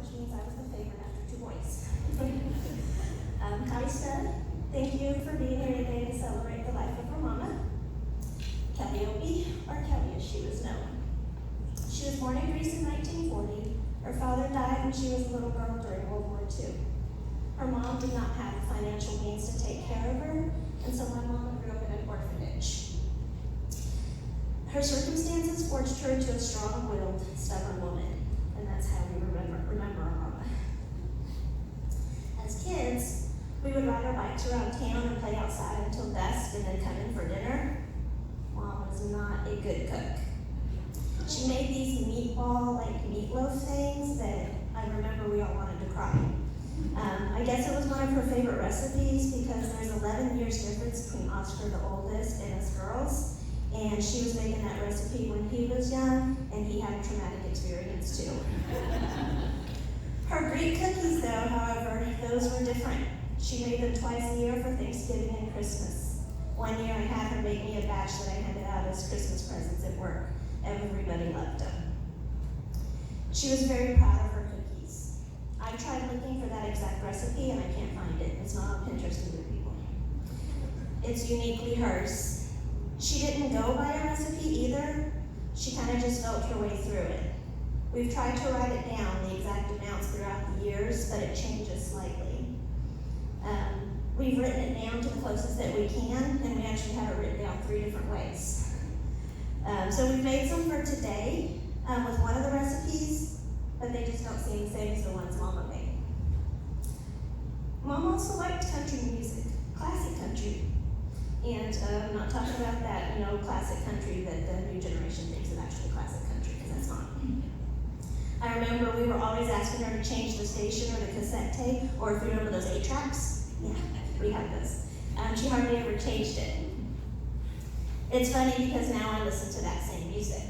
which means I was the favorite after two boys. Hi, Stud. Thank you for being here today to celebrate the life of her mama, Calliope, or Kelly as she was known. She was born in Greece in 1940. Her father died when she was a little girl during World War II. Her mom did not have the financial means to take care of her, and so my mama grew up in an orphanage. Her circumstances forged her into a strong-willed, stubborn woman, and that's how we remember our mama. As kids, we would ride our bikes around town and play outside until dusk and then come in for dinner. Mom was not a good cook. She made these meatloaf things that I remember we all wanted to cry. I guess it was one of her favorite recipes because there's 11 years difference between Oscar, the oldest, and us girls. And she was making that recipe when he was young, and he had a traumatic experience too. Her Greek cookies, though, however, those were different. She made them twice a year for Thanksgiving and Christmas. One year I had her make me a batch that I handed out as Christmas presents at work. Everybody loved them. She was very proud of her cookies. I tried looking for that exact recipe and I can't find it. It's not on Pinterest either, people. It's uniquely hers. She didn't go by a recipe either. She kind of just felt her way through it. We've tried to write it down, the exact amounts throughout the years, but it changes slightly. We've written it down to the closest that we can, and we actually have it written down 3 different ways. So we've made some for today with one of the recipes, but they just don't seem the same as the ones Mama made. Mom also liked country music, classic country. And I'm not talking about that, classic country that the new generation thinks is actually classic country, because that's not. I remember we were always asking her to change the station or the cassette tape, or if you remember those 8-tracks. Yeah, we have those. She hardly ever changed it. It's funny because now I listen to that same music.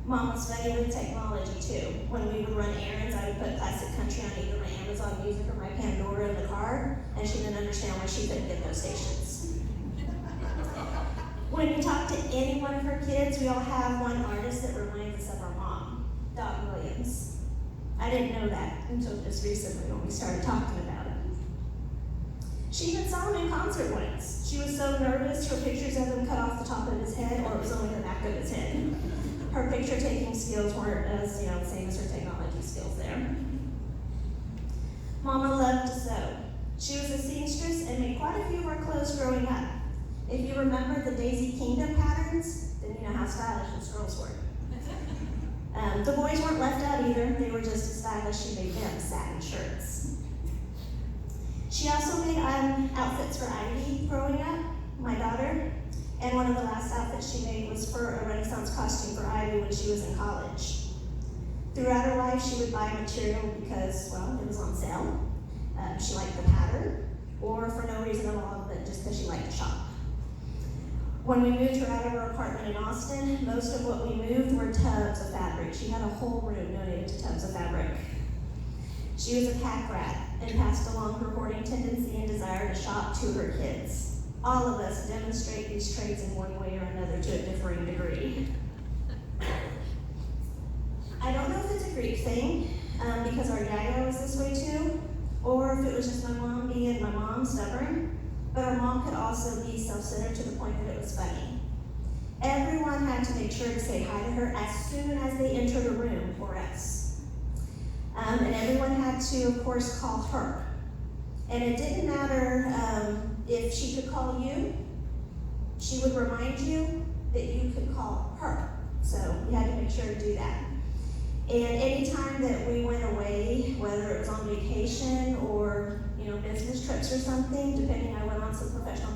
Mom was funny with technology too. When we would run errands, I would put classic country on either my Amazon Music or my Pandora in the car, and she didn't understand why she couldn't get those stations. When you talk to any one of her kids, we all have one artist that reminds us of our mom, Don Williams. I didn't know that until just recently when we started talking about it. She even saw him in concert once. She was so nervous, her pictures of him cut off the top of his head, or it was only the back of his head. Her picture-taking skills weren't as, the same as her technology skills there. Mama loved to sew. She was a seamstress and made quite a few of our clothes growing up. If you remember the Daisy Kingdom patterns, then you know how stylish those girls were. The boys weren't left out either. They were just as stylish. She made them satin shirts. She also made outfits for Ivy growing up, my daughter. And one of the last outfits she made was for a Renaissance costume for Ivy when she was in college. Throughout her life, she would buy material because, it was on sale. She liked the pattern, or for no reason at all, but just because she liked to shop. When we moved her out of her apartment in Austin, most of what we moved were tubs of fabric. She had a whole room donated to tubs of fabric. She was a pack rat and passed along her hoarding tendency and desire to shop to her kids. All of us demonstrate these traits in one way or another to a differing degree. I don't know if it's a Greek thing, because our yaya was this way too, or if it was just my mom being my mom, stubborn, but our mom could also be self-centered to the point that it was funny. Everyone had to make sure to say hi to her as soon as they entered a room, or us. And everyone had to, of course, call her. And it didn't matter if she could call you, she would remind you that you could call her. So we had to make sure to do that. And anytime that we went away, whether it was on vacation or business trips or something, depending, I went on some professional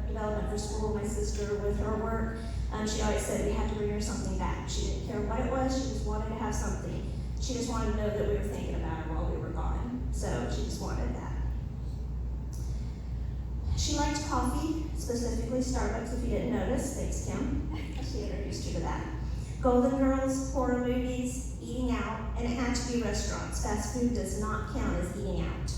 development for school, my sister with her work, she always said we had to bring her something back. She didn't care what it was, she just wanted to have something. She just wanted to know that we were thinking about her while we were gone. So she just wanted that. She liked coffee, specifically Starbucks, if you didn't notice. Thanks, Kim. She introduced you to that. Golden Girls, horror movies, eating out, and it had to be restaurants. Fast food does not count as eating out.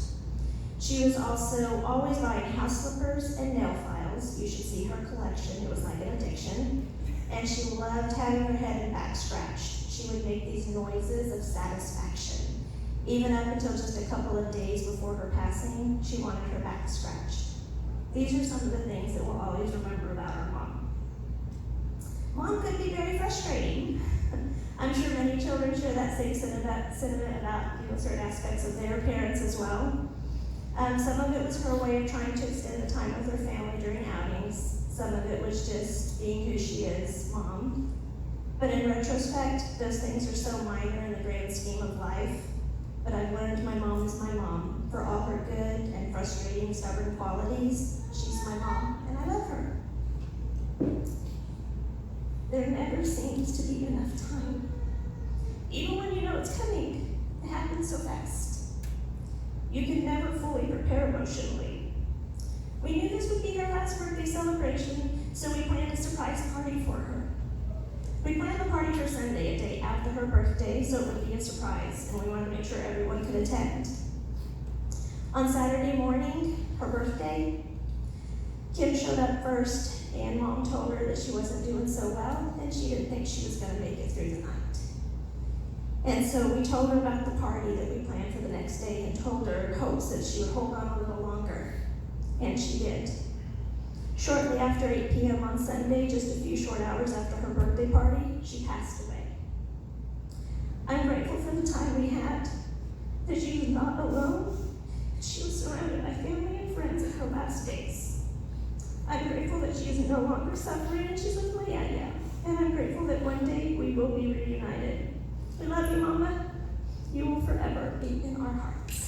She was also always buying house slippers and nail files. You should see her collection. It was like an addiction. And she loved having her head and back scratched. She would make these noises of satisfaction. Even up until just a couple of days before her passing, she wanted her back scratched. These are some of the things that we'll always remember about our mom. Mom could be very frustrating. I'm sure many children share that same sentiment about certain aspects of their parents as well. Some of it was her way of trying to extend the time with her family during outings. Some of it was just being who she is, mom. But in retrospect, those things are so minor in the grand scheme of life. But I've learned my mom is my mom. For all her good and frustrating, stubborn qualities, she's my mom, and I love her. There never seems to be enough time. Even when you know it's coming, it happens so fast. You can never fully prepare emotionally. We knew this would be her last birthday celebration, so we planned a surprise party for her. We planned the party for Sunday, a day after her birthday, so it would be a surprise, and we wanted to make sure everyone could attend. On Saturday morning, her birthday, Kim showed up first, and Mom told her that she wasn't doing so well, and she didn't think she was going to make it through the night. And so we told her about the party that we planned for the next day and told her in hopes that she would hold on a little longer, and she did. Shortly after 8 p.m. on Sunday, just a few short hours after her birthday party, she passed away. I'm grateful for the time we had, that she was not alone, that she was surrounded by family and friends in her last days. I'm grateful that she is no longer suffering and she's with Leia, and I'm grateful that one day we will be reunited. We love you, Mama. You will forever be in our hearts.